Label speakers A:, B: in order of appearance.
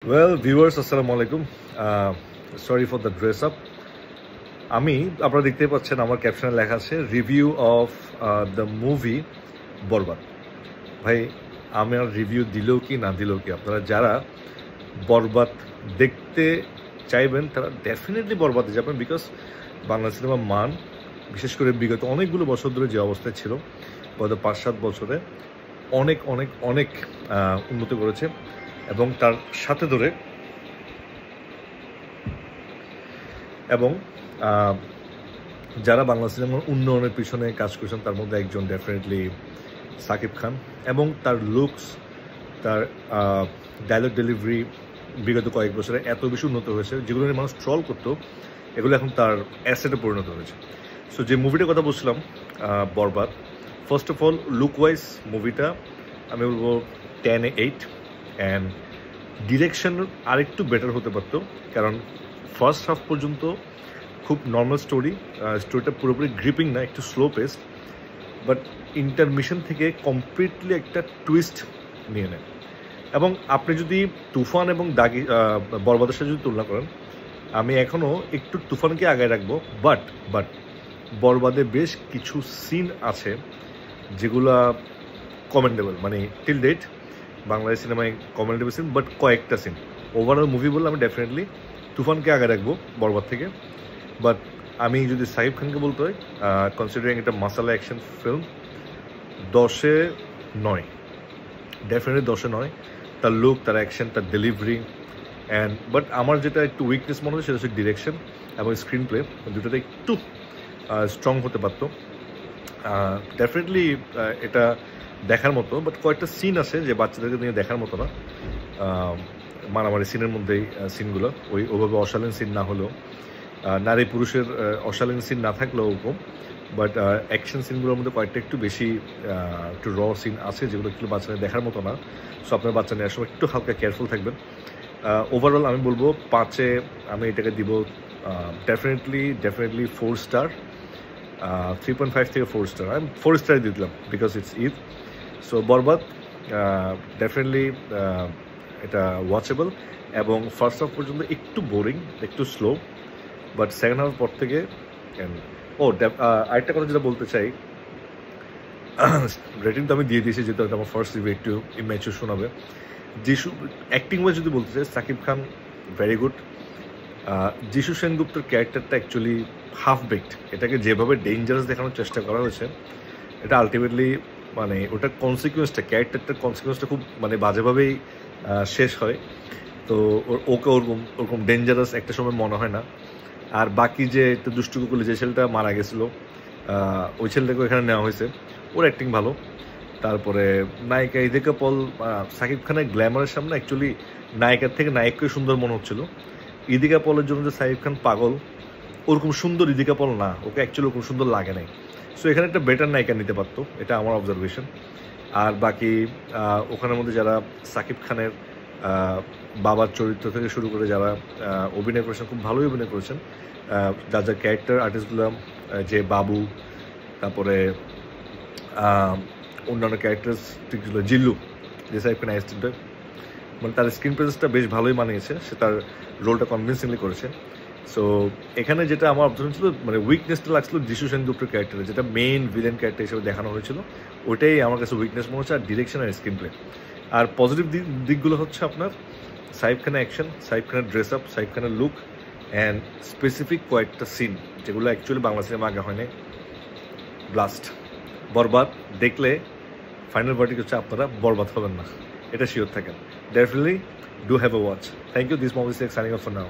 A: Well, viewers, আসসালামু আলাইকুম। Sorry for the dress up. আমি আপনারা দেখতেই পাচ্ছেন আমার ক্যাপশনে লেখা আছে রিভিউ অফ দ্য মুভি বরবাদ। ভাই, আমার রিভিউ দিলেও কি না দিলেও কি, আপনারা যারা বরবাদ দেখতে চাইবেন তারা ডেফিনেটলি বরবাদে যাবেন। বিকজ বাংলা সিনেমার মান, বিশেষ করে বিগত অনেকগুলো বছর ধরে যে অবস্থায় ছিল, গত 5-7 বছরে অনেক অনেক অনেক উন্নতি করেছে। এবং তার সাথে ধরে যারা বাংলা সিনেমার উন্নয়নের পিছনে কাজ করেছেন তার মধ্যে একজন ডেফিনেটলি সাকিব খান। এবং তার লুকস, তার ডায়লগ ডেলিভারি বিগত কয়েক বছরে এত বেশি উন্নত হয়েছে, যেগুলো নিয়ে মানুষ ট্রল করতো, এগুলো এখন তার অ্যাসেটে পরিণত হয়েছে। সো যে মুভিটার কথা বলছিলাম, Borbaad, first of all look wise মুভিটা আমি বলবো 10/8। অ্যান্ড ডিরেকশন আরেকটু বেটার হতে পারতো, কারণ ফার্স্ট হাফ পর্যন্ত খুব নর্মাল স্টোরিটা পুরোপুরি গ্রিপিং না, একটু স্লো পেস, বাট ইন্টারমিশন থেকে কমপ্লিটলি একটা টুইস্ট নিয়ে নেয়। এবং আপনি যদি তুফান এবং দাগি বরবাদের সাথে যদি তুলনা করেন, আমি এখনও একটু তুফানকে আগায় রাখবো। বাট বরবাদে বেশ কিছু সিন আছে যেগুলা কমেন্ডেবল, মানে টিল ডেট বাংলাদেশ সিনেমায় কমেন্ডেবল সিন, বাট কয়েকটা সিন। ওভারঅল মুভি বললে আমি ডেফিনেটলি তুফানকে আগে রাখবো বরবাদ থেকে। বাট আমি যদি সাকিব খানকে বলতে হয়, কনসিডারিং এটা মাসালা অ্যাকশন ফিল্ম, 10-এ 9, ডেফিনেটলি 10-এ 9। তার লুক, তার অ্যাকশন, তার ডেলিভারি। বাট আমার যেটা একটু উইকনেস মনে হয় সেটা হচ্ছে ডিরেকশন এবং স্ক্রিন প্লে, দুটোতে একটু স্ট্রং হতে পারতো। ডেফিনেটলি এটা দেখার মতো, বাট কয়েকটা সিন আছে যে বাচ্চাদেরকে নিয়ে দেখার মতো না। মারামারি সিনের মধ্যেই সিনগুলো ওইভাবে অশালীন সিন না হলেও, নারী পুরুষের অশালীন সিন না থাকলেও ওরকম, বাট অ্যাকশন সিনগুলোর মধ্যে কয়েকটা একটু বেশি একটু র সিন আছে যেগুলো একটু বাচ্চাদের দেখার মতো না। সো আপনার বাচ্চা নেওয়ার সময় একটু হালকা কেয়ারফুল থাকবেন। ওভারঅল আমি বলবো 5-এ আমি এটাকে দিব ডেফিনেটলি 4 স্টার। 3.5 থেকে 4 স্টার, আমি 4 স্টার দিয়ে দিলাম because it's Eid. So Borbaad definitely এটা ওয়াচেবল। এবং ফার্স্ট হাফ পর্যন্ত একটু বোরিং, একটু স্লো, বাট সেকেন্ড হাফ পর থেকে আরেকটা কথা যেটা বলতে চাই, রেটিং তো আমি দিয়ে দিয়েছি, যেহেতু এটা আমার ফার্স্ট রিভিউ, একটু ইম্যাচুর শোনাবে। যিশু অ্যাক্টিং ওয়াইজ যদি বলতে চাই, সাকিব খান ভেরি গুড। যিশু সেনগুপ্তর ক্যারেক্টারটা অ্যাকচুয়ালি হাফ বেকড। এটাকে যেভাবে ডেঞ্জারাস দেখানোর চেষ্টা করা হয়েছে, এটা আলটিমেটলি মানে ওটার কনসিকুয়েন্সটা, ক্যারেক্টারটার কনসিকুয়েন্সটা খুব মানে বাজেভাবেই শেষ হয়। তো ওকে ওরকম ডেঞ্জারাস একটা সময় মনে হয় না। আর বাকি যে একটু দুষ্টু কুকুলি যে ছেলেটা মারা গেছিলো, ওই ছেলেটাকে এখানে নেওয়া হয়েছে, ওর অ্যাক্টিং ভালো। তারপরে নায়িকা ইদিকা পল, সাকিব খানের গ্ল্যামারের সামনে অ্যাকচুয়ালি নায়িকার থেকে নায়ককে সুন্দর মনে হচ্ছিল। ইদিকা পলের জন্য যে সাকিব খান পাগল, ওরকম সুন্দর ইদিকা পল না, ওকে অ্যাকচুয়ালি ওরকম সুন্দর লাগে নাই। সো এখানে একটা বেটার নায়িকা নিতে পারতো, এটা আমার অবজারভেশন। আর বাকি ওখানের মধ্যে যারা সাকিব খানের বাবার চরিত্র থেকে শুরু করে যারা অভিনয় করেছেন, খুব ভালোই অভিনয় করেছেন। যার ক্যারেক্টার আর্টিস্টগুলো, যে বাবু, তারপরে অন্যান্য ক্যারেক্টারিস্টিকগুলো, জিল্লু যে সাকিব খান অ্যাসিস্ট্যান্ট, মানে তার স্ক্রিন প্রেজেন্সটা বেশ ভালোই মানিয়েছে, সে তার রোলটা কনভিন্সিংলি করেছে। সো এখানে যেটা আমার অবজারভেশন ছিল, মানে উইকনেসটা লাগছিল যিশু সেনগুপ্তের ক্যারেক্টারে, যেটা মেইন ভিলেন ক্যারেক্টার হিসেবে দেখানো হয়েছিল, ওইটাই আমার কাছে উইকনেস মনে হচ্ছে। আর ডিরেকশন আর স্ক্রিন প্লে। আর পজিটিভ দিকগুলো হচ্ছে আপনার সাকিব খানের অ্যাকশন, সাকিব খানের ড্রেস আপ, সাকিব খানের লুক, অ্যান্ড স্পেসিফিক কয়েকটা সিন যেগুলো অ্যাকচুয়ালি বাংলা সিনেমা আগে হয় নাই। ব্লাস্ট। বরবাদ দেখলে ফাইনাল ভার্ডিক্ট হচ্ছে আপনারা বরবাদ হবেন না, এটা শিওর থাকেন। Definitely do have a watch. Thank you. This movie is signing off for now.